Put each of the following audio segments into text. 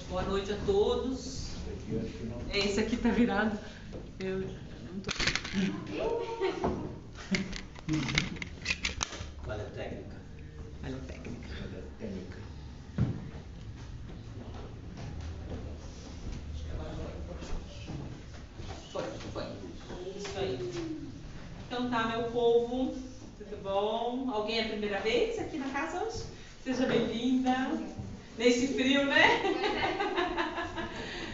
Boa noite a todos. Esse aqui tá virado. Eu não tô... Qual é a técnica? Olha a técnica. Qual é a técnica? Foi. Isso aí. Então tá, meu povo. Tudo bom? Alguém é a primeira vez aqui na casa hoje? Seja bem-vinda. Nesse frio, né?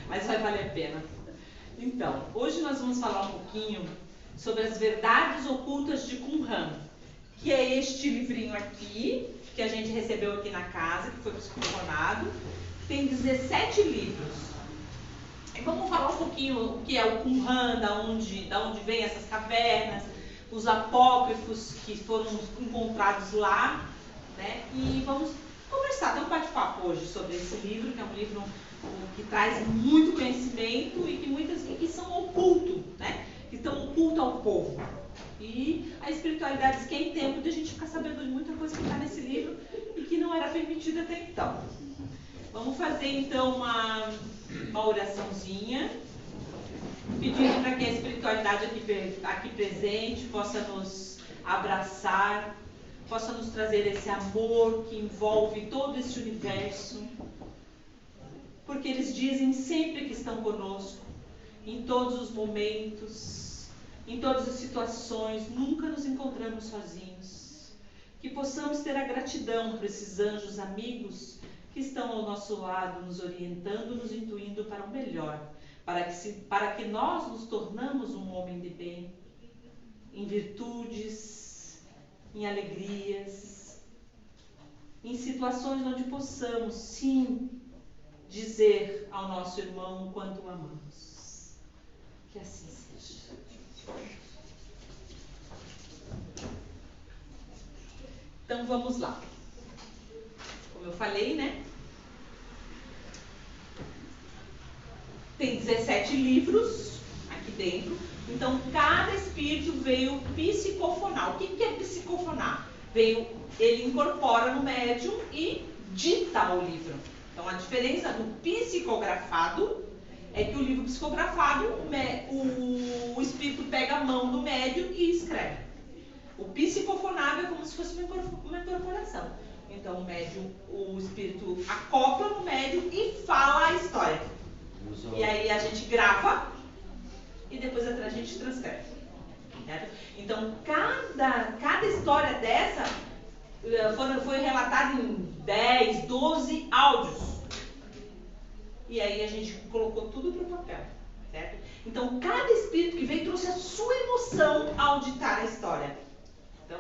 Mas vai valer a pena. Então, hoje nós vamos falar um pouquinho sobre as verdades ocultas de Qumran, que é este livrinho aqui, que a gente recebeu aqui na casa, que foi psicofonado. Tem 17 livros. E vamos falar um pouquinho o que é o Qumran, da onde vem essas cavernas, os apócrifos que foram encontrados lá, né? E vamos conversar, ter um bate-papo hoje sobre esse livro, que é um livro que traz muito conhecimento e que são ocultos, né? Que estão ocultos ao povo. E a espiritualidade diz que é em tempo de a gente ficar sabendo de muita coisa que está nesse livro e que não era permitida até então. Vamos fazer então uma oraçãozinha, pedindo para que a espiritualidade aqui presente possa nos abraçar, possa nos trazer esse amor que envolve todo esse universo, porque eles dizem sempre que estão conosco, em todos os momentos, em todas as situações, nunca nos encontramos sozinhos. Que possamos ter a gratidão por esses anjos amigos que estão ao nosso lado, nos orientando, nos intuindo para o melhor, para que nós nos tornamos um homem de bem, em virtudes, em alegrias, em situações onde possamos, sim, dizer ao nosso irmão o quanto o amamos. Que assim seja. Então vamos lá. Como eu falei, né? Tem 17 livros aqui dentro. Então cada espírito veio psicofonar. O que é psicofonar? Ele incorpora no médium e dita o livro. Então a diferença do psicografado é que o livro psicografado, o espírito pega a mão do médium e escreve. O psicofonado é como se fosse uma incorporação. Então o espírito acopla no médium e fala a história. E aí a gente grava e depois a gente transcreve. Certo? Então cada história dessa foi relatada em 10, 12 áudios. E aí a gente colocou tudo para o papel. Certo? Então cada espírito que veio trouxe a sua emoção ao ditar a história. Então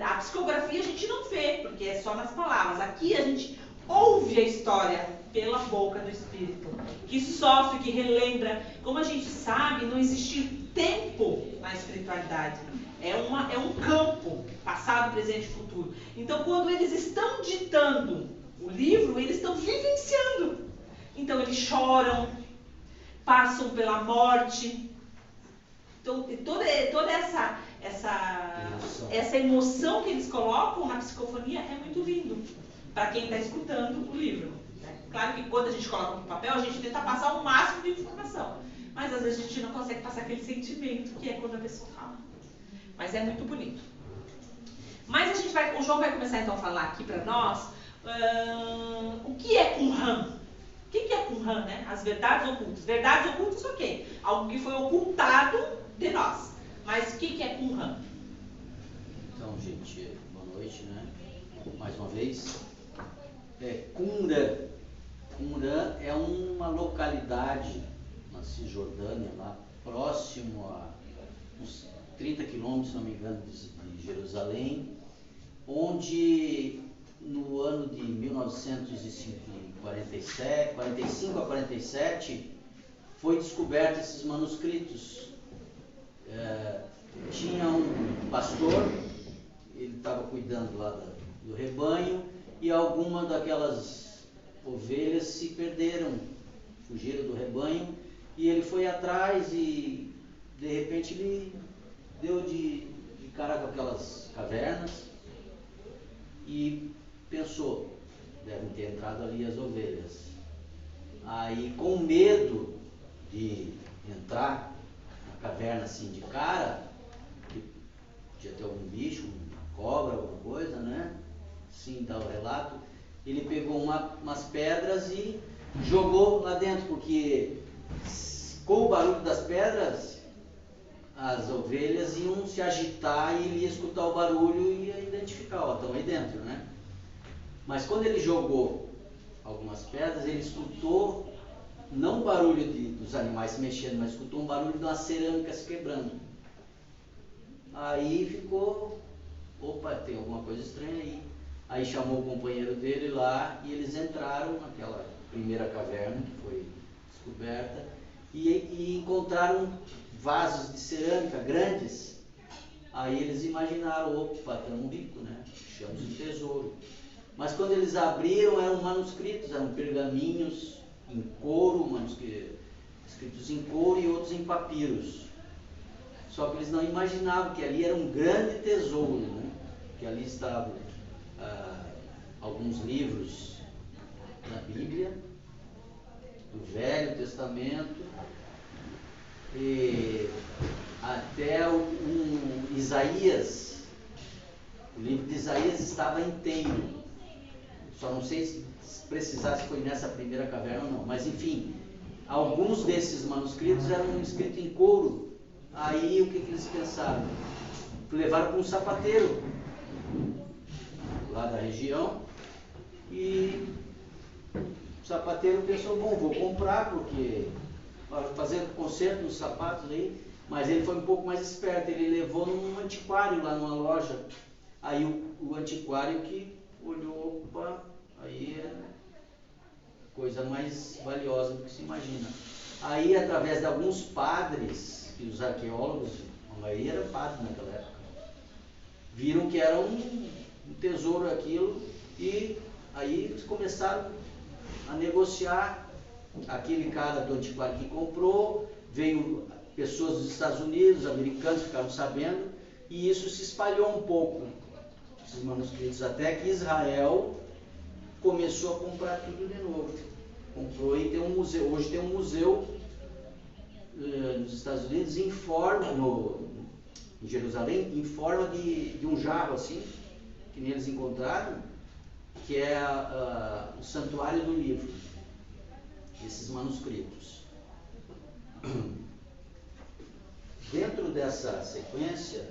a psicografia a gente não vê, porque é só nas palavras. Aqui a gente ouve a história pela boca do espírito, que sofre, que relembra. Como a gente sabe, não existe tempo na espiritualidade. É um campo, passado, presente e futuro. Então, quando eles estão ditando o livro, eles estão vivenciando. Então, eles choram, passam pela morte. Então, toda essa emoção que eles colocam na psicofonia é muito lindo para quem está escutando o livro. Claro que quando a gente coloca no papel, a gente tenta passar o máximo de informação. Mas às vezes a gente não consegue passar aquele sentimento que é quando a pessoa fala. Mas é muito bonito. Mas o João vai começar então a falar aqui para nós o que é Qumran. O que é Qumran, né? As verdades ocultas. Verdades ocultas, ok. Algo que foi ocultado de nós. Mas o que é Qumran? Então, gente, boa noite, né? Mais uma vez. Qumran. Qumran é uma localidade na Cisjordânia, lá próximo a uns 30 quilômetros, se não me engano, de Jerusalém, onde no ano de 1945 a 47 foi descoberto esses manuscritos. Tinha um pastor, ele estava cuidando lá do rebanho, e alguma daquelas ovelhas se perderam, fugiram do rebanho, e ele foi atrás e de repente ele deu de cara com aquelas cavernas e pensou, devem ter entrado ali as ovelhas. Aí, com medo de entrar na caverna assim de cara, que podia ter algum bicho, uma cobra, alguma coisa, né? Sim, dá o relato. Ele pegou umas pedras e jogou lá dentro, porque com o barulho das pedras, as ovelhas iam se agitar e ele ia escutar o barulho e ia identificar, ó, estão aí dentro, né? Mas quando ele jogou algumas pedras, ele escutou não o barulho dos animais se mexendo, mas escutou um barulho de uma cerâmica se quebrando. Aí ficou, opa, tem alguma coisa estranha aí. Aí chamou o companheiro dele lá e eles entraram naquela primeira caverna que foi descoberta e encontraram vasos de cerâmica grandes. Aí eles imaginaram, opa, estamos ricos, né? Achamos um tesouro. Mas quando eles abriram, eram manuscritos, eram pergaminhos em couro, escritos em couro e outros em papiros. Só que eles não imaginavam que ali era um grande tesouro, né? Que ali estavam alguns livros da Bíblia, do Velho Testamento, e até Isaías. O livro de Isaías estava inteiro. Só não sei se precisasse foi nessa primeira caverna ou não, mas enfim, alguns desses manuscritos eram escritos em couro. Aí o que eles pensaram? Levaram para um sapateiro lá da região e o sapateiro pensou, bom, vou comprar porque para fazer conserto nos sapatos aí, mas ele foi um pouco mais esperto, ele levou num antiquário lá numa loja. Aí o antiquário que olhou, opa, aí é coisa mais valiosa do que se imagina. Aí, através de alguns padres, que os arqueólogos, a maioria era padre naquela época, viram que era um tesouro aquilo, e aí eles começaram a negociar. Aquele cara do antiquário que comprou, veio pessoas dos Estados Unidos, americanos ficaram sabendo, e isso se espalhou um pouco, esses manuscritos, até que Israel começou a comprar tudo de novo. Comprou e tem um museu. Hoje tem um museu nos Estados Unidos em Jerusalém, em forma de um jarro assim, que eles encontraram, que é o Santuário do Livro, esses manuscritos. Dentro dessa sequência,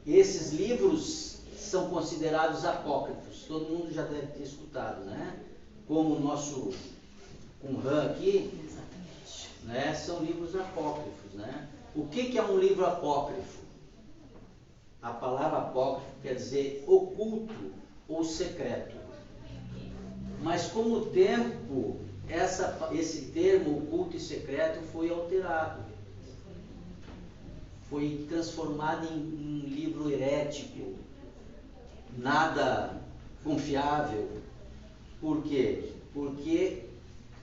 esses livros são considerados apócrifos. Todo mundo já deve ter escutado, né? Como o nosso Qumran aqui, né? São livros apócrifos, né? O que é um livro apócrifo? A palavra apócrifo quer dizer oculto ou secreto. Mas com o tempo, esse termo oculto e secreto foi alterado. Foi transformado em um livro herético, nada confiável. Por quê? Porque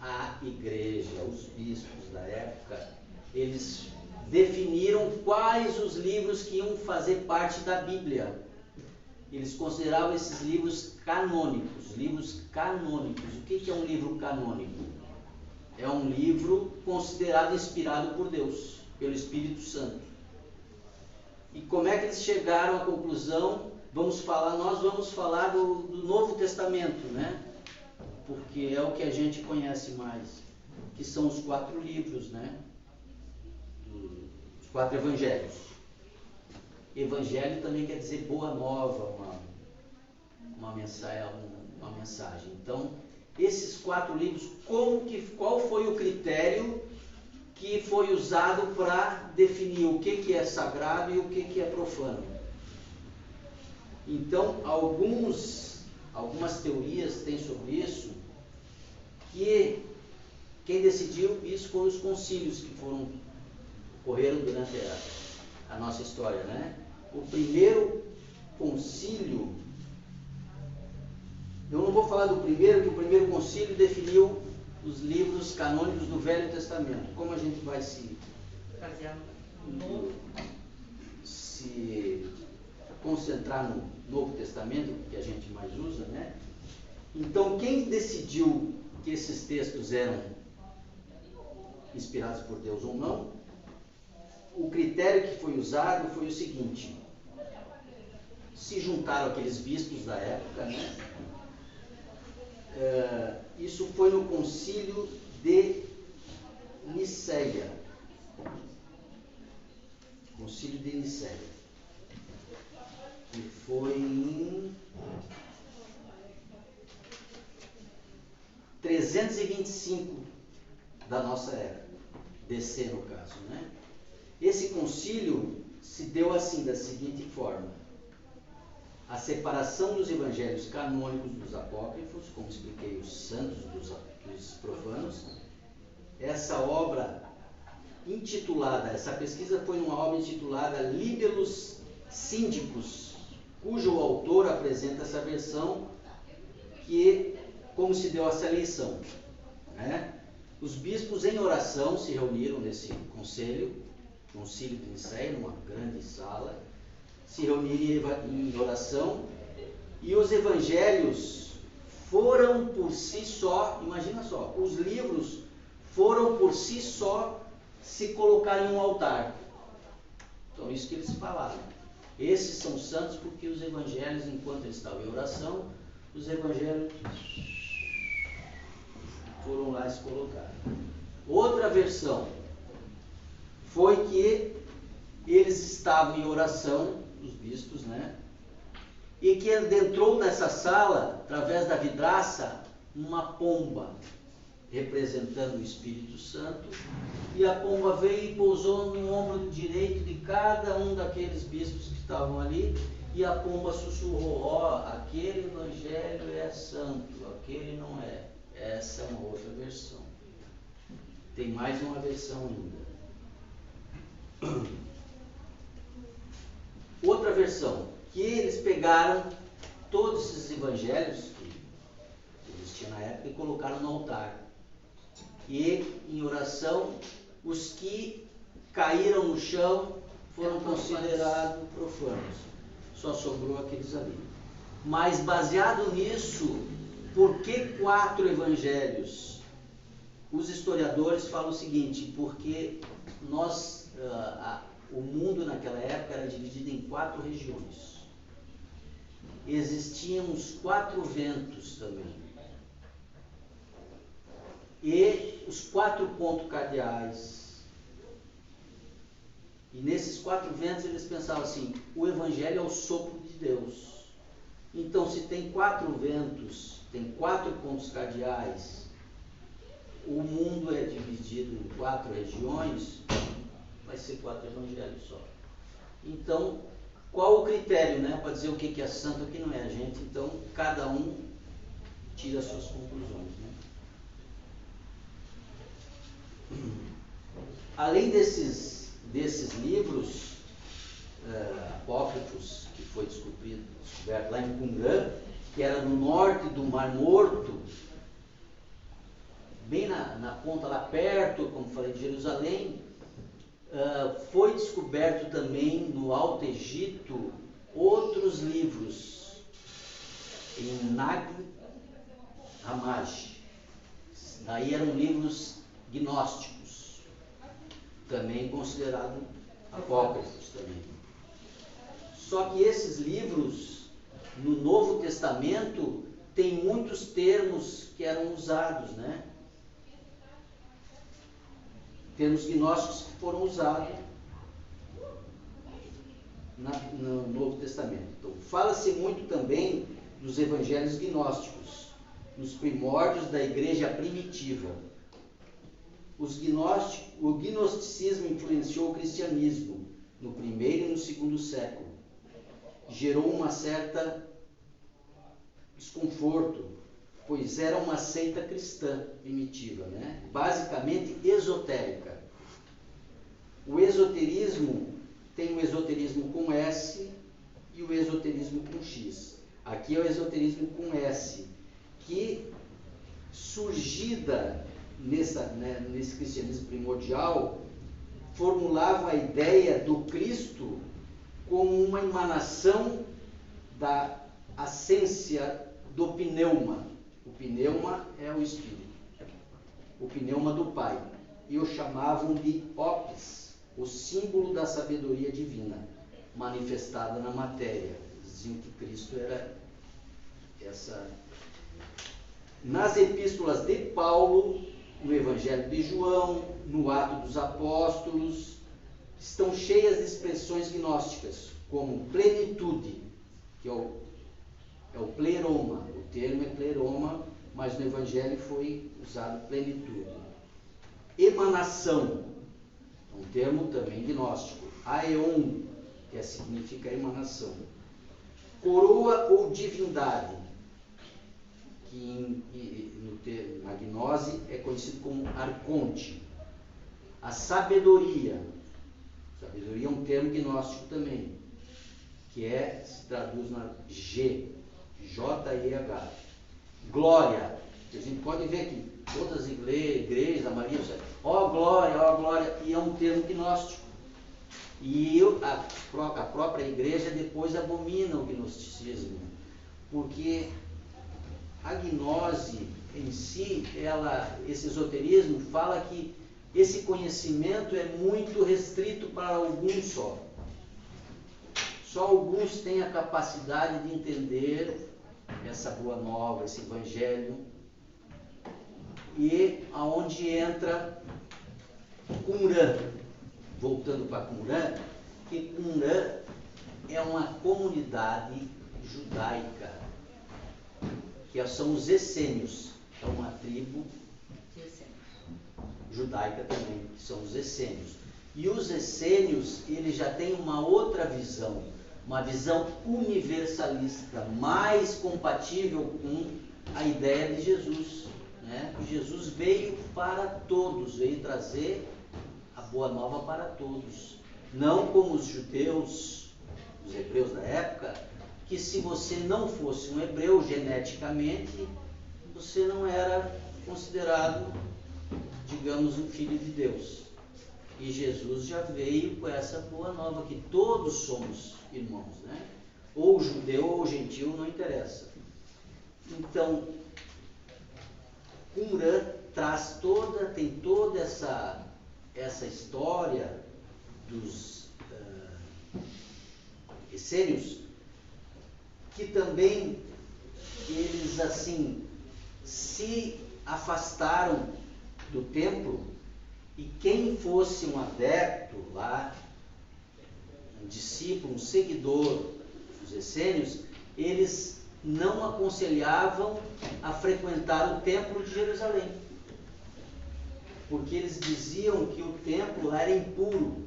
a igreja, os bispos da época, eles definiram quais os livros que iam fazer parte da Bíblia. Eles consideravam esses livros canônicos, livros canônicos. O que é um livro canônico? É um livro considerado inspirado por Deus, pelo Espírito Santo. E como é que eles chegaram à conclusão? Nós vamos falar do Novo Testamento, né? Porque é o que a gente conhece mais, que são os 4 livros, né? Os 4 evangelhos. Evangelho também quer dizer boa nova, uma mensagem. Então, esses 4 livros, qual foi o critério que foi usado para definir o que é sagrado e o que é profano? Então, algumas teorias têm sobre isso, que quem decidiu isso foram os concílios que ocorreram durante a nossa história, né? O primeiro concílio, eu não vou falar do primeiro, que o primeiro concílio definiu os livros canônicos do Velho Testamento. Como a gente vai se concentrar no Novo Testamento, que a gente mais usa, né? Então, quem decidiu que esses textos eram inspirados por Deus ou não, o critério que foi usado foi o seguinte: se juntaram aqueles bispos da época, né? Isso foi no Concílio de Niceia. Concílio de Niceia. Que foi em 325 da nossa era. DC, no caso, né? Esse concílio se deu assim, da seguinte forma: a separação dos evangelhos canônicos dos apócrifos, como expliquei, os santos dos profanos. Essa obra intitulada, essa pesquisa foi uma obra intitulada Libellus Syndicus, cujo autor apresenta essa versão que, como se deu essa eleição, né? Os bispos em oração se reuniram nesse concílio de Niceia, numa grande sala, se reuniram em oração, e os evangelhos foram por si só, imagina só, os livros foram por si só se colocar em um altar. Então, isso que eles falaram. Esses são santos porque os evangelhos, enquanto eles estavam em oração, os evangelhos foram lá e se colocaram. Outra versão foi que eles estavam em oração, os bispos, né? E que entrou nessa sala, através da vidraça, uma pomba, representando o Espírito Santo, e a pomba veio e pousou no ombro direito de cada um daqueles bispos que estavam ali, e a pomba sussurrou: ó, aquele evangelho é santo, aquele não é. Essa é uma outra versão. Tem mais uma versão ainda. Outra versão, que eles pegaram todos esses evangelhos que existiam na época e colocaram no altar. E, em oração, os que caíram no chão foram considerados profanos. Só sobrou aqueles ali. Mas, baseado nisso, por que 4 evangelhos? Os historiadores falam o seguinte: porque o mundo naquela época era dividido em 4 regiões. Existiam os 4 ventos também. E os 4 pontos cardeais. E nesses 4 ventos eles pensavam assim: o evangelho é o sopro de Deus. Então, se tem 4 ventos, tem 4 pontos cardeais, o mundo é dividido em 4 regiões, vai ser 4 evangelhos só. Então, qual o critério, né, para dizer o que é santo e o que não é, a gente? Então, cada um tira as suas conclusões, né? Além desses livros apócrifos que foi descoberto lá em Qumran, que era no norte do Mar Morto, bem na ponta lá perto, como falei, de Jerusalém, foi descoberto também no Alto Egito outros livros em Nag Hammadi. Daí eram livros gnósticos, também considerados apócrifos também. Só que esses livros, no Novo Testamento, tem muitos termos que eram usados, né? Termos gnósticos que foram usados no Novo Testamento. Então, fala-se muito também dos evangelhos gnósticos, nos primórdios da igreja primitiva. O gnosticismo influenciou o cristianismo no primeiro e no segundo século. Gerou uma certa desconforto, pois era uma seita cristã primitiva, né? Basicamente esotérica. O esoterismo tem o esoterismo com S e o esoterismo com X. Aqui é o esoterismo com S, que surgida nesse cristianismo primordial, formulava a ideia do Cristo como uma emanação da essência do pneuma. O pneuma é o Espírito. o pneuma do Pai, e o chamavam de Opis, o símbolo da sabedoria divina, manifestada na matéria. Diziam que Cristo era essa. Nas epístolas de Paulo, no Evangelho de João, no Ato dos Apóstolos, estão cheias de expressões gnósticas, como plenitude, que é o pleroma. O termo é pleroma, mas no Evangelho foi usado plenitude. Emanação, um termo também gnóstico. Aeon, que significa emanação. Coroa ou divindade, que na gnose é conhecido como arconte. A sabedoria é um termo gnóstico também, que se traduz na J-E-H. Glória, que a gente pode ver que todas as igrejas, a maioria, ó glória, e é um termo gnóstico. E a própria igreja depois abomina o gnosticismo, porque a gnose em si, esse esoterismo fala que esse conhecimento é muito restrito para alguns só. Só alguns têm a capacidade de entender essa boa nova, esse evangelho. E aonde entra Qumran, voltando para Qumran, que Qumran é uma comunidade judaica, que são os essênios, é uma tribo judaica também, que são os essênios. E os essênios, eles já têm uma outra visão, uma visão universalista, mais compatível com a ideia de Jesus, né? Jesus veio para todos, veio trazer a boa nova para todos. Não como os judeus, os hebreus da época, que se você não fosse um hebreu geneticamente, você não era considerado, digamos, um filho de Deus. E Jesus já veio com essa boa nova, que todos somos irmãos, né? Ou judeu ou gentil, não interessa. Então, Qumran tem toda essa história dos essênios, que também eles assim se afastaram do templo, e quem fosse um adepto lá, um discípulo, um seguidor dos essênios, eles não aconselhavam a frequentar o templo de Jerusalém, porque eles diziam que o templo lá era impuro,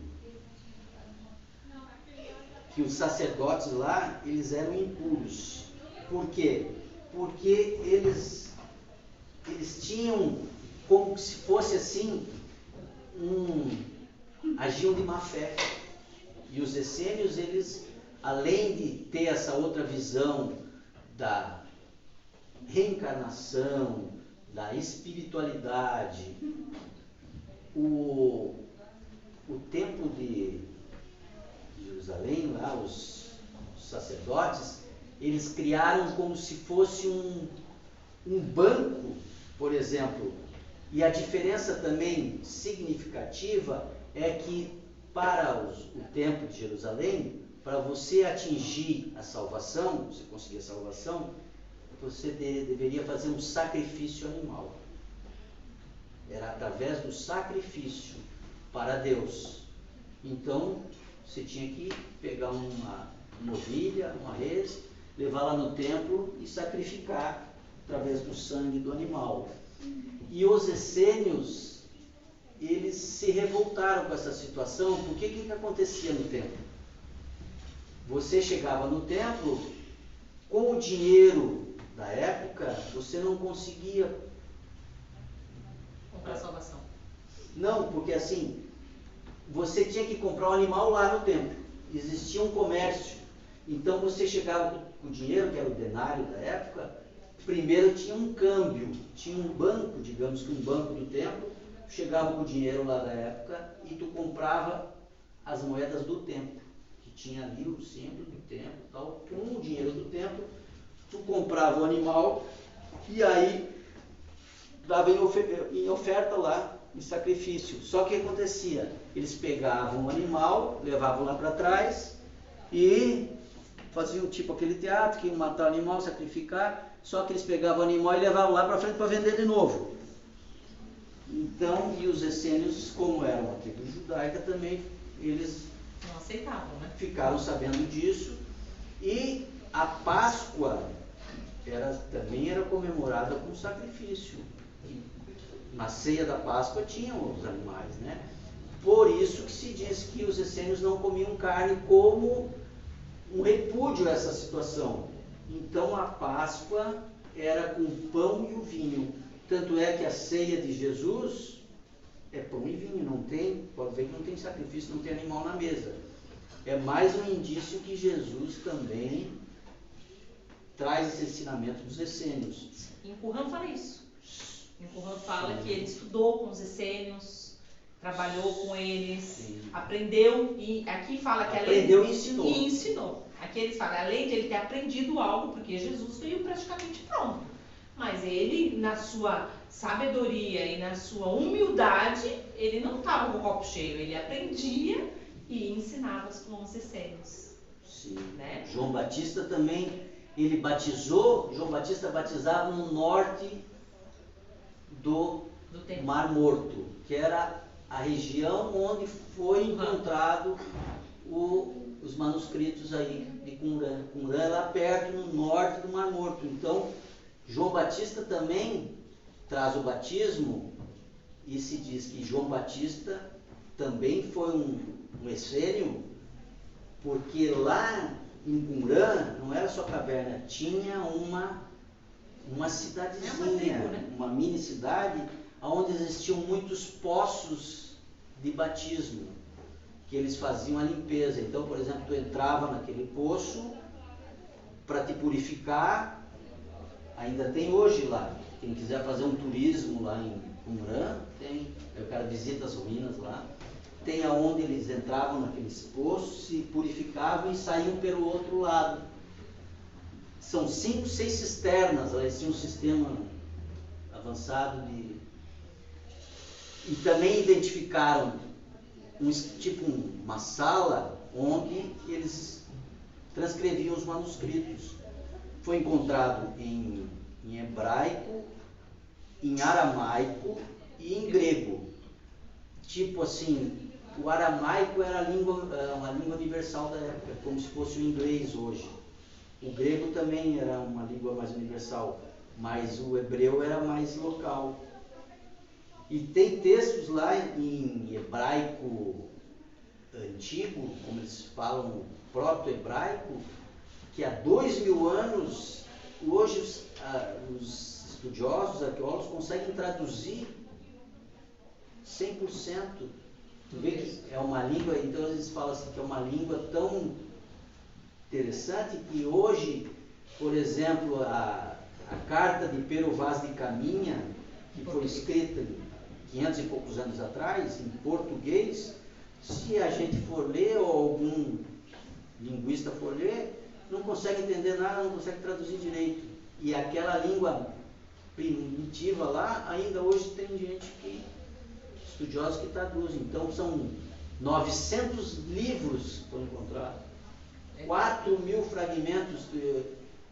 que os sacerdotes lá, eles eram impuros. Por quê? Porque eles tinham como se fosse assim, agiam de má fé. E os essênios, eles, além de ter essa outra visão da reencarnação, da espiritualidade, o templo de Jerusalém, lá, os sacerdotes, eles criaram como se fosse um banco, por exemplo. E a diferença também significativa é que para o templo de Jerusalém, para você atingir a salvação, você conseguir a salvação, você deveria fazer um sacrifício animal. Era através do sacrifício para Deus. Então, você tinha que pegar uma novilha, uma res, levar lá no templo e sacrificar através do sangue do animal. E os essênios, eles se revoltaram com essa situação, porque o que acontecia no templo? Você chegava no templo, com o dinheiro da época, você não conseguia comprar a salvação. Não, porque assim, você tinha que comprar um animal lá no templo. Existia um comércio. Então você chegava com o dinheiro, que era o denário da época, primeiro tinha um câmbio, tinha um banco, digamos que um banco do templo, chegava com o dinheiro lá da época e tu comprava as moedas do templo, que tinha ali o símbolo do templo e tal. Com o dinheiro do templo, tu comprava o animal e aí dava em oferta lá, em sacrifício. Só que o que acontecia? Eles pegavam o animal, levavam lá para trás e faziam tipo aquele teatro, que iam matar o animal, sacrificar, só que eles pegavam o animal e levavam lá para frente para vender de novo. Então, e os essênios, como eram uma tribo judaica também, eles não aceitavam, né? Ficaram sabendo disso. E a Páscoa também era comemorada com sacrifício. Na ceia da Páscoa tinham os animais, né? Por isso que se diz que os essênios não comiam carne, como um repúdio a essa situação. Então a Páscoa era com o pão e o vinho. Tanto é que a ceia de Jesus é pão e vinho, não tem, pode ver que não tem sacrifício, não tem animal na mesa. É mais um indício que Jesus também traz esse ensinamento dos essênios. Em Qumran fala isso. Em Qumran fala que ele estudou com os essênios, trabalhou com eles, sim, aprendeu, e aqui fala que aprendeu e ensinou. E ensinou. Aqui eles falam, além de ele ter aprendido algo, porque Jesus veio praticamente pronto, mas ele, na sua sabedoria e na sua humildade, ele não estava com o copo cheio, ele aprendia e ensinava com os essênios. Sim. Né? João Batista também, ele batizou, João Batista batizava no norte do Mar Morto, que era a região onde foi encontrado os manuscritos aí de Qumran. Qumran é lá perto, no norte do Mar Morto. Então, João Batista também traz o batismo, e se diz que João Batista também foi um essênio, porque lá em Qumran não era só caverna, tinha uma cidadezinha, uma mini cidade, onde existiam muitos poços de batismo, que eles faziam a limpeza. Então, por exemplo, tu entrava naquele poço para te purificar, ainda tem hoje lá. Quem quiser fazer um turismo lá em Qumran, tem, o cara visita as ruínas lá, tem aonde eles entravam naqueles poços, se purificavam e saíam pelo outro lado. São 5, 6 cisternas, eles tinham um sistema avançado de... E também identificaram uma sala onde eles transcreviam os manuscritos. Foi encontrado em hebraico, em aramaico e em grego. Tipo assim, o aramaico era uma língua universal da época, como se fosse o inglês hoje. O grego também era uma língua mais universal, mas o hebreu era mais local. E tem textos lá em hebraico antigo, como eles falam, proto-hebraico, que há 2000 anos, hoje os estudiosos, arqueólogos, conseguem traduzir 100%. Tu vê que é uma língua, então eles falam assim, que é uma língua tão interessante que hoje, por exemplo, a carta de Pero Vaz de Caminha, que foi escrita 500 e poucos anos atrás, em português, se a gente for ler, ou algum linguista for ler, não consegue entender nada, não consegue traduzir direito. E aquela língua primitiva lá, ainda hoje tem gente estudiosos que traduzem. Então são 900 livros que foram encontrados, 4.000 fragmentos.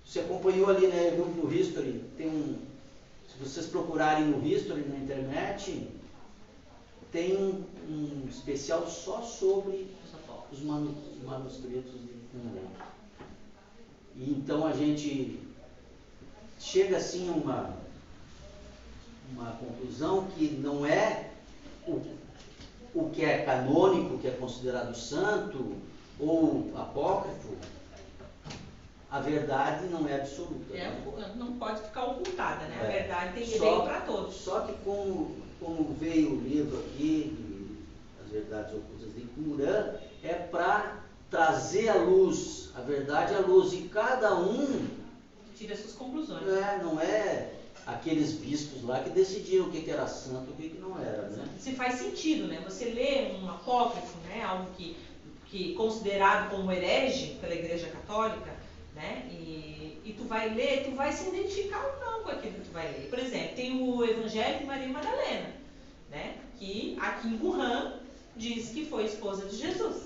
Você acompanhou ali, né, no History, se vocês procurarem no History na internet, tem um especial só sobre os manuscritos de Qumran. E então a gente chega assim a uma conclusão que não é o que é canônico, que é considerado santo ou apócrifo, a verdade não é absoluta. Não pode ficar ocultada, né? A verdade tem que vir para todos. Só que como veio o livro aqui, As Verdades Ocultas de Qumran, é para trazer à luz, a verdade à luz, e cada um tira suas conclusões. Não é aqueles bispos lá que decidiram o que era santo e o que não era, né? Se faz sentido, né? Você lê um apócrifo, né? Algo que considerado como herege pela Igreja Católica, né? E tu vai ler, tu vai se identificar ou não com aquilo que tu vai ler. Por exemplo, tem o Evangelho de Maria Madalena, né? Que aqui em Qumran diz que foi esposa de Jesus.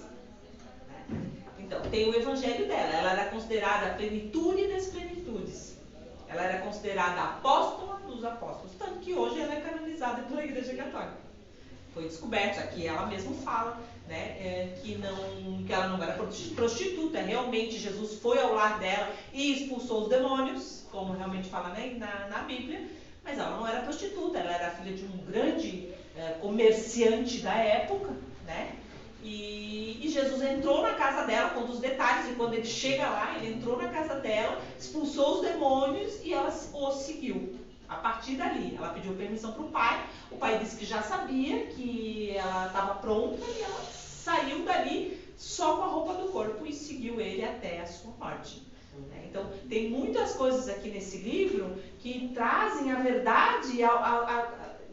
Né? Então, tem o Evangelho dela. Ela era considerada a plenitude das plenitudes. Ela era considerada a apóstola dos apóstolos, tanto que hoje ela é canonizada pela Igreja Católica. Foi descoberto, aqui ela mesma fala, né, que ela não era prostituta, realmente Jesus foi ao lar dela e expulsou os demônios, como realmente fala, né, na Bíblia, mas ela não era prostituta, ela era filha de um grande comerciante da época, né, e Jesus entrou na casa dela, conta os detalhes, e quando ele chega lá, ele entrou na casa dela, expulsou os demônios e ela o seguiu. A partir dali, ela pediu permissão para o pai disse que já sabia que ela estava pronta e ela saiu dali só com a roupa do corpo e seguiu ele até a sua morte. Então, tem muitas coisas aqui nesse livro que trazem a verdade,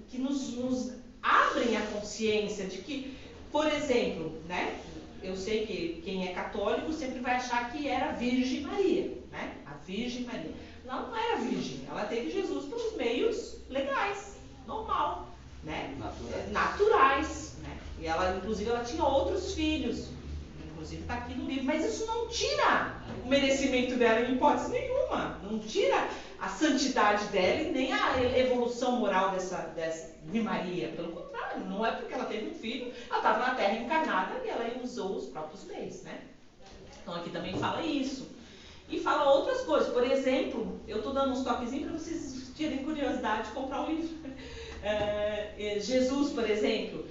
que nos abrem a consciência de que, por exemplo, né, eu sei que quem é católico sempre vai achar que era a Virgem Maria, né? A Virgem Maria. Não era virgem, ela teve Jesus pelos meios legais, normal, né? Naturais, né? E ela, inclusive, ela tinha outros filhos, inclusive está aqui no livro, mas isso não tira o merecimento dela em hipótese nenhuma, não tira a santidade dela e nem a evolução moral de Maria, pelo contrário, não é porque ela teve um filho, ela estava na Terra encarnada e ela usou os próprios meios, né? Então aqui também fala isso. E fala outras coisas. Por exemplo, eu estou dando uns toquezinhos para vocês terem curiosidade de comprar o livro. Jesus, por exemplo,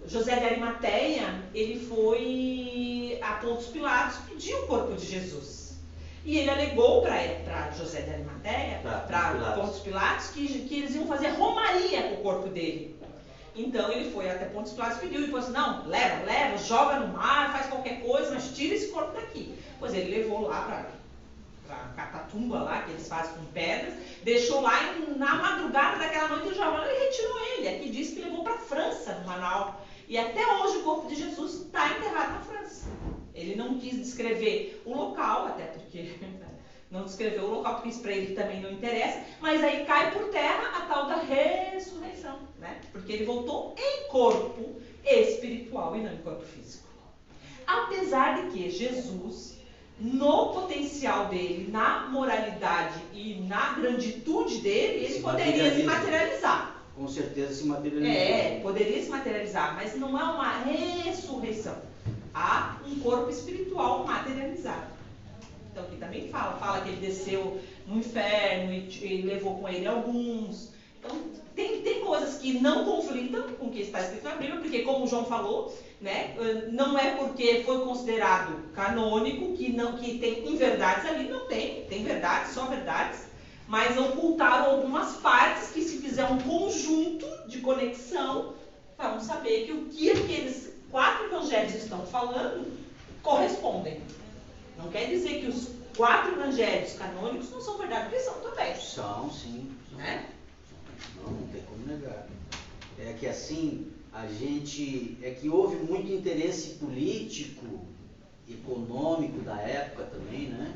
José de Arimateia, ele foi a Pontos Pilatos pedir o corpo de Jesus. E ele alegou para José de Arimateia, para Pontos Pilatos, que eles iam fazer romaria com o corpo dele. Então ele foi até Pontos Pilatos e pediu, e falou assim, não, leva, joga no mar, faz qualquer coisa, mas tira esse corpo daqui. Pois ele levou lá para Catatumba lá, que eles fazem com pedras, deixou lá e na madrugada daquela noite ele jogou e retirou ele. Aqui diz que levou para a França, no Manaus. E até hoje o corpo de Jesus está enterrado na França. Ele não quis descrever o local, até porque não descreveu o local, porque isso para ele também não interessa, mas aí cai por terra a tal da ressurreição, né? Porque ele voltou em corpo espiritual e não em corpo físico. Apesar de que Jesus, no potencial dele, na moralidade e na granditude dele, ele poderia se materializar. Com certeza se materializar. Poderia se materializar, mas não é uma ressurreição. Há um corpo espiritual materializado. Então aqui também fala que ele desceu no inferno e levou com ele alguns. Então tem coisas que não conflitam com o que está escrito na Bíblia, porque como o João falou, né, não é porque foi considerado canônico que tem inverdades ali, não tem verdades, só verdades, mas ocultaram algumas partes que se fizer um conjunto de conexão, vamos saber que o que aqueles 4 evangelhos estão falando correspondem. Não quer dizer que os 4 evangelhos canônicos não são verdade, porque são também. São, sim. Né? Não tem como negar. É que assim, é que houve muito interesse político, econômico da época também, né?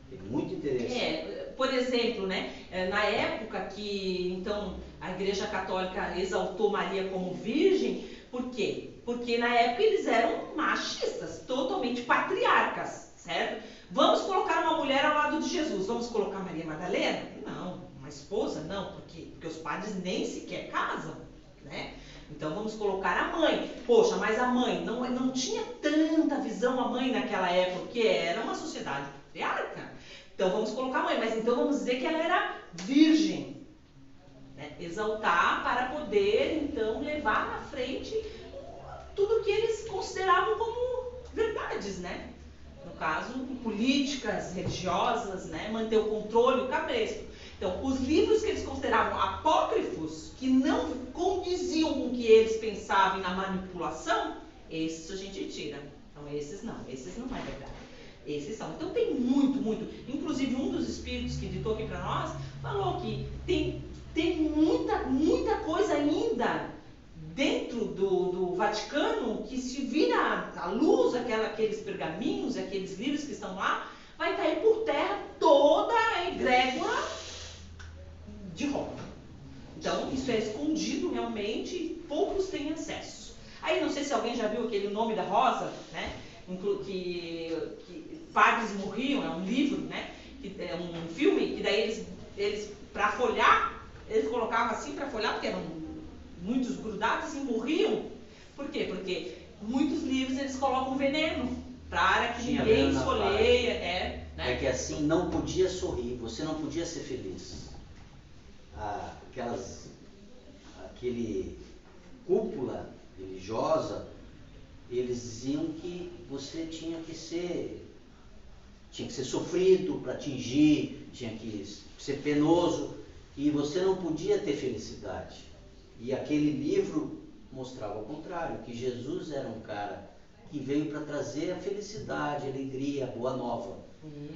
Tem muito interesse. Por exemplo, né, na época que então a Igreja Católica exaltou Maria como virgem, por quê? Porque na época eles eram machistas, totalmente patriarcas, certo? Vamos colocar uma mulher ao lado de Jesus, vamos colocar Maria Madalena? Não, uma esposa? Não, porque os padres nem sequer casam, né? Então vamos colocar a mãe. Poxa, mas a mãe não tinha tanta visão a mãe naquela época, porque era uma sociedade patriarca. Então vamos colocar a mãe, mas então vamos dizer que ela era virgem, né? Exaltar para poder então levar na frente tudo que eles consideravam como verdades, né? No caso, políticas, religiosas, né? Manter o controle, o cabresto. Então, os livros que eles consideravam apócrifos, que não condiziam com o que eles pensavam na manipulação, esses a gente tira. Então, esses não é verdade. Esses são. Então, tem muito. Inclusive, um dos espíritos que ditou aqui para nós, falou que tem muita coisa ainda dentro dentro do Vaticano, que se vira à luz aqueles pergaminhos, aqueles livros que estão lá, vai cair por terra toda a egrégora de Roma. Então, isso é escondido realmente e poucos têm acesso. Aí, não sei se alguém já viu aquele O Nome da Rosa, né? Que padres morriam, é um livro, né? Que é um filme, que daí eles para folhar, eles colocavam assim para folhar, porque eram muitos grudados e morriam. Por quê? Porque muitos livros eles colocam veneno para que ninguém escolheia. Né? É que assim não podia sorrir, você não podia ser feliz. Aquele cúpula religiosa, eles diziam que você tinha que ser sofrido para atingir, tinha que ser penoso, e você não podia ter felicidade. E aquele livro mostrava o contrário, que Jesus era um cara que veio para trazer a felicidade, a alegria, a boa nova.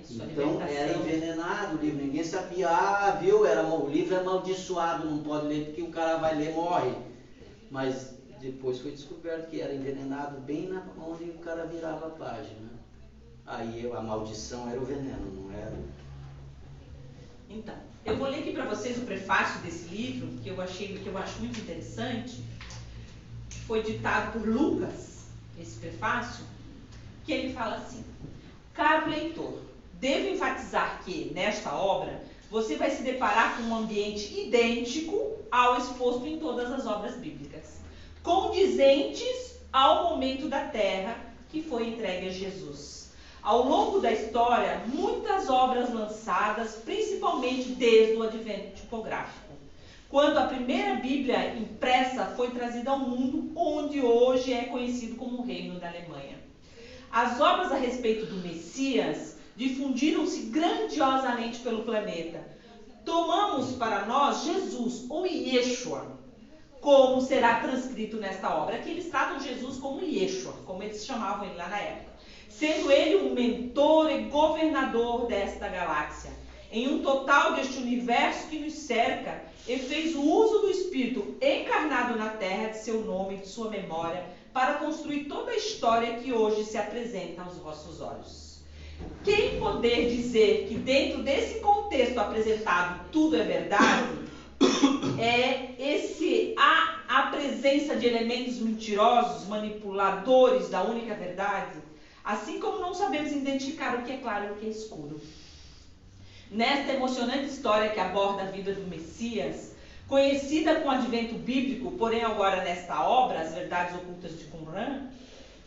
Isso, então era envenenado o livro, ninguém sabia, viu, o livro é amaldiçoado, não pode ler porque o cara vai ler e morre. Mas depois foi descoberto que era envenenado bem na onde o cara virava a página. Aí a maldição era o veneno, não era? Então, eu vou ler aqui para vocês o prefácio desse livro, que eu acho muito interessante. Foi ditado por Lucas, esse prefácio, que ele fala assim: caro leitor, devo enfatizar que, nesta obra, você vai se deparar com um ambiente idêntico ao exposto em todas as obras bíblicas, condizentes ao momento da terra que foi entregue a Jesus. Ao longo da história, muitas obras lançadas, principalmente desde o advento tipográfico, quando a primeira Bíblia impressa foi trazida ao mundo, onde hoje é conhecido como o Reino da Alemanha. As obras a respeito do Messias difundiram-se grandiosamente pelo planeta. Tomamos para nós Jesus, ou Yeshua, como será transcrito nesta obra. Aqui eles tratam Jesus como Yeshua, como eles chamavam ele lá na época, sendo ele um mentor e governador desta galáxia, em um total deste universo que nos cerca, e fez o uso do Espírito encarnado na terra, de seu nome e de sua memória, para construir toda a história que hoje se apresenta aos vossos olhos. Quem poder dizer que dentro desse contexto apresentado tudo é verdade, a presença de elementos mentirosos, manipuladores da única verdade, assim como não sabemos identificar o que é claro e o que é escuro. Nesta emocionante história que aborda a vida do Messias, conhecida com o advento bíblico, porém agora nesta obra, As Verdades Ocultas de Qumran,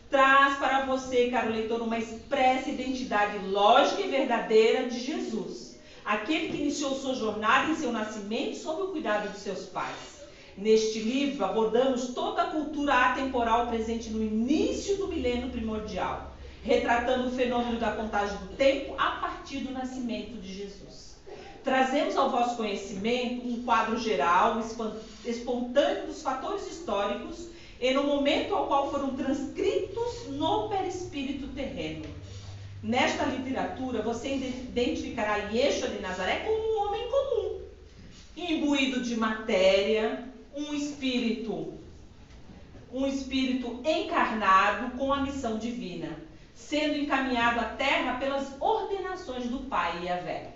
traz para você, caro leitor, uma expressa identidade lógica e verdadeira de Jesus, aquele que iniciou sua jornada em seu nascimento sob o cuidado de seus pais. Neste livro, abordamos toda a cultura atemporal presente no início do milênio primordial, retratando o fenômeno da contagem do tempo a partir do nascimento de Jesus. Trazemos ao vosso conhecimento um quadro geral, espontâneo dos fatores históricos e no momento ao qual foram transcritos no perispírito terreno. Nesta literatura, você identificará Yeshua de Nazaré como um homem comum, imbuído de matéria, um espírito encarnado com a missão divina, sendo encaminhado à terra pelas ordenações do Pai Yahvé.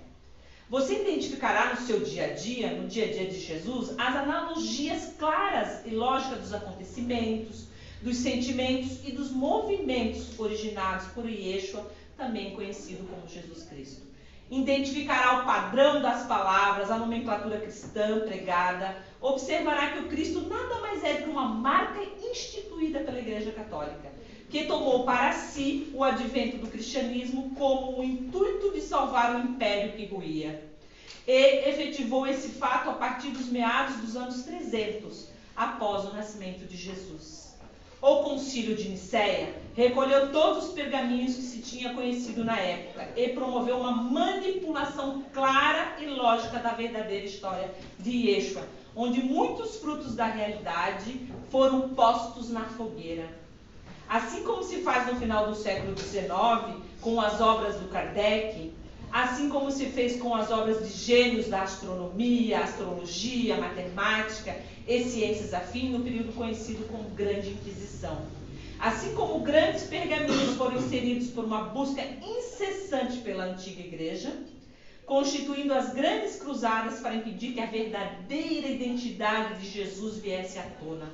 Você identificará no seu dia a dia, no dia a dia de Jesus, as analogias claras e lógicas dos acontecimentos, dos sentimentos e dos movimentos originados por Yeshua, também conhecido como Jesus Cristo. Identificará o padrão das palavras, a nomenclatura cristã pregada, observará que o Cristo nada mais é do que uma marca instituída pela Igreja Católica, que tomou para si o advento do cristianismo como o intuito de salvar o império que ruía. E efetivou esse fato a partir dos meados dos anos 300, após o nascimento de Jesus. O Concílio de Nicéia recolheu todos os pergaminhos que se tinha conhecido na época e promoveu uma manipulação clara e lógica da verdadeira história de Yeshua, onde muitos frutos da realidade foram postos na fogueira. Assim como se faz no final do século XIX, com as obras do Kardec, assim como se fez com as obras de gênios da astronomia, astrologia, matemática e ciências afins no período conhecido como Grande Inquisição. Assim como grandes pergaminhos foram inseridos por uma busca incessante pela antiga igreja, constituindo as grandes cruzadas para impedir que a verdadeira identidade de Jesus viesse à tona.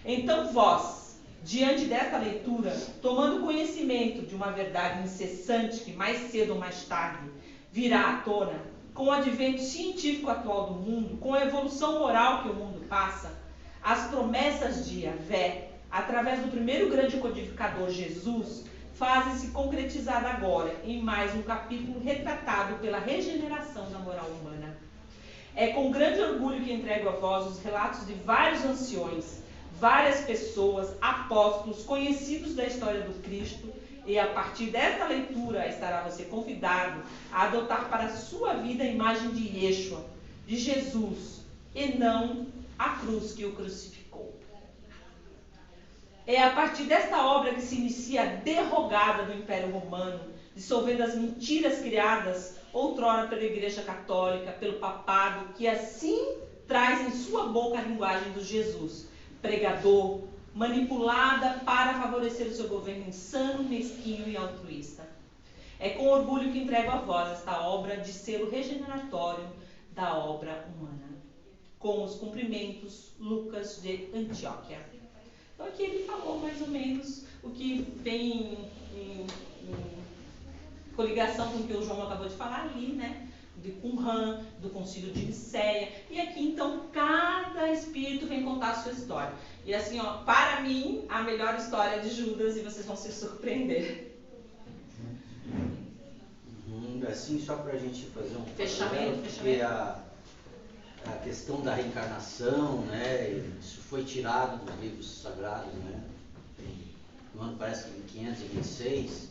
Então vós, diante desta leitura, tomando conhecimento de uma verdade incessante que mais cedo ou mais tarde virá à tona, com o advento científico atual do mundo, com a evolução moral que o mundo passa, as promessas de Yahvé, através do primeiro grande codificador, Jesus, fazem-se concretizada agora em mais um capítulo retratado pela regeneração da moral humana. É com grande orgulho que entrego a vós os relatos de vários anciões, várias pessoas, apóstolos, conhecidos da história do Cristo, e a partir desta leitura estará você convidado a adotar para a sua vida a imagem de Yeshua, de Jesus, e não a cruz que o crucificou. É a partir desta obra que se inicia a derrogada do Império Romano, dissolvendo as mentiras criadas outrora pela Igreja Católica, pelo papado, que assim traz em sua boca a linguagem do Jesus, pregador, manipulada para favorecer o seu governo insano, mesquinho e altruísta. É com orgulho que entrego a vós esta obra de selo regeneratório da obra humana. Com os cumprimentos, Lucas de Antioquia. Então aqui ele falou mais ou menos o que tem em coligação com o que o João acabou de falar ali, né? De Qumran, do Concílio de Nicéia. E aqui então cada espírito vem contar a sua história. E assim, ó, para mim, a melhor história de Judas, e vocês vão se surpreender. Assim, só para a gente fazer um fechamento. Porque a questão da reencarnação, né, isso foi tirado dos livros sagrados, né, no ano parece que em 526,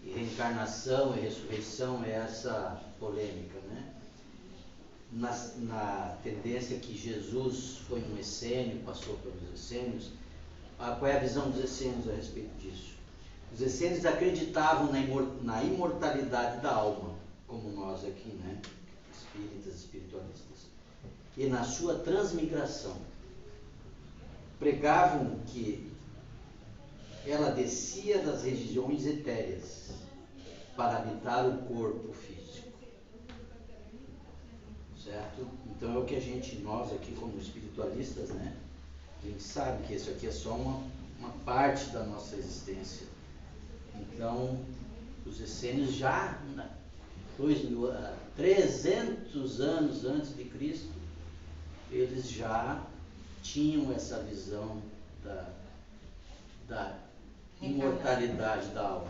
e reencarnação e ressurreição é essa polêmica, né, na tendência que Jesus foi um essênio, passou pelos essênios. Qual é a visão dos essênios a respeito disso? Os essênios acreditavam na imortalidade da alma, como nós aqui, né, espíritas, espiritualistas, e na sua transmigração. Pregavam que ela descia das regiões etéreas para habitar o corpo físico. Certo? Então é o que nós aqui como espiritualistas, né, a gente sabe que isso aqui é só uma parte da nossa existência. Então, os essênios já 300 anos antes de Cristo, eles já tinham essa visão da imortalidade da alma.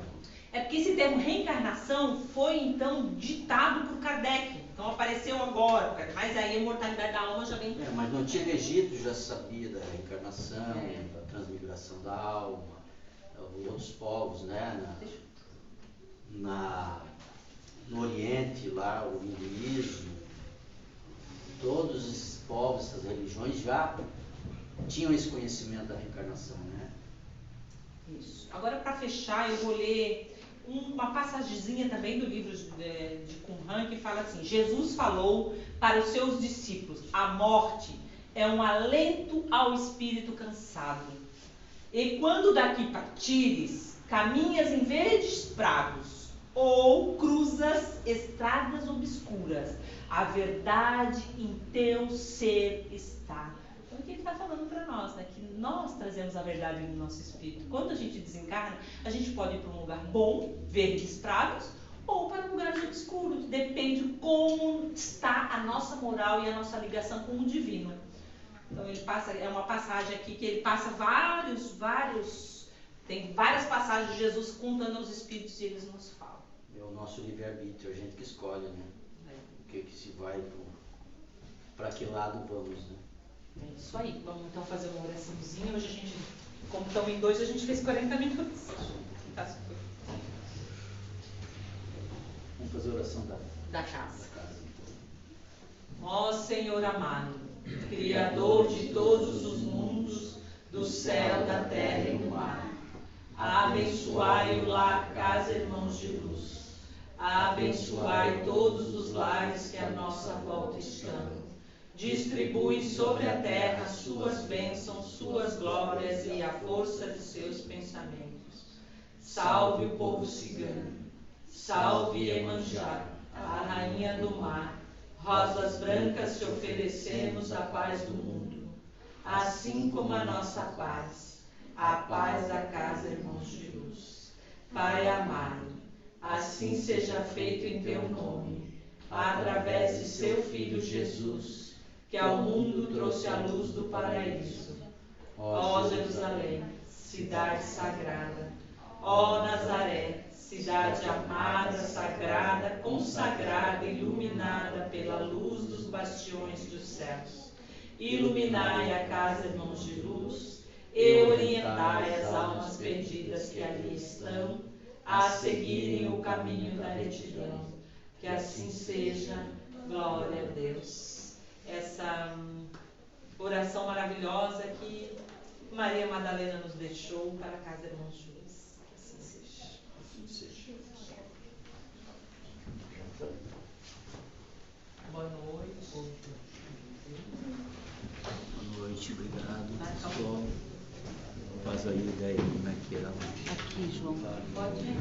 É porque esse termo reencarnação foi então ditado por Kardec. Então apareceu agora, mas aí a imortalidade da alma já vem. Mas no Antigo Egito já se sabia da reencarnação, da transmigração da alma, outros povos, né? No Oriente, lá, o hinduísmo, todos esses povos, essas religiões já tinham esse conhecimento da reencarnação, né? Isso. Agora, para fechar, eu vou ler uma passagemzinha também do livro de Qumran, que fala assim: Jesus falou para os seus discípulos: a morte é um alento ao espírito cansado. E quando daqui partires, caminhas em verdes prados, ou cruzas estradas obscuras, a verdade em teu ser está. Então, o que ele está falando para nós, né? Que nós trazemos a verdade no nosso espírito. Quando a gente desencarna, a gente pode ir para um lugar bom, verdes prados, ou para lugares obscuros. Depende de como está a nossa moral e a nossa ligação com o divino. Então, ele passa, é uma passagem aqui que ele passa tem várias passagens de Jesus contando aos espíritos e eles nos falam. É o nosso livre-arbítrio, a gente que escolhe, né? O que se vai, para que lado vamos, né? É isso aí. Vamos então fazer uma oraçãozinha. Hoje a gente, como estamos em 2, a gente fez 40 minutos. Tá super. Vamos fazer a oração da casa. Ó Senhor amado, Criador de todos os mundos, do céu, da terra e do mar, abençoai o lar, casa, irmãos de luz. Abençoai todos os lares que à nossa volta estão. Distribui sobre a terra suas bênçãos, suas glórias e a força de seus pensamentos. Salve o povo cigano, salve Iemanjá, a rainha do mar. Rosas brancas te oferecemos a paz do mundo, assim como a nossa paz, a paz da casa Irmãos de Luz. Pai amado, assim seja feito em teu nome, através de seu Filho Jesus, que ao mundo trouxe a luz do paraíso. Ó Jerusalém, cidade sagrada, ó Nazaré, cidade amada, sagrada, consagrada, iluminada pela luz dos bastiões dos céus. Iluminai a casa, Irmãos de Luz, e orientai as almas perdidas que ali estão, a seguirem o caminho da retidão. Que assim seja, glória a Deus. Essa oração maravilhosa que Maria Madalena nos deixou para a casa Irmãos de Luz. Que assim seja. Assim seja. Boa noite. Boa noite, obrigado. Pastor. Faz aí ideia como é que era. Aqui, João. Pode ir.